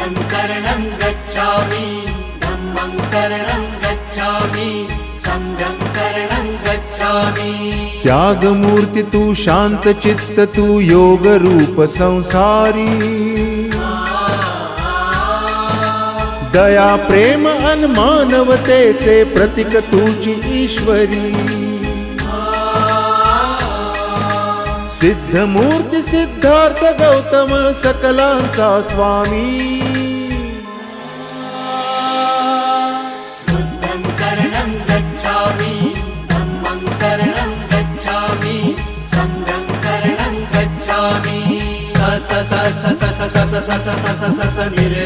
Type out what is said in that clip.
बुद्धं शरणं गच्छामि, धम्मं शरणं गच्छामि, संघं शरणं गच्छामि। त्याग मूर्ति तू शांत चित्त तू योग रूप संसारी, दया प्रेम अन मानवतेचे प्रतीक तुझी ईश्वरी। सिद्ध मूर्ती सिद्धार्थ गौतम सकलांचा स्वामी। बुद्धं शरणं गच्छामि, धम्मं शरणं गच्छामि, संघं शरणं गच्छामि। स स स स स स स स स स स स स नि रे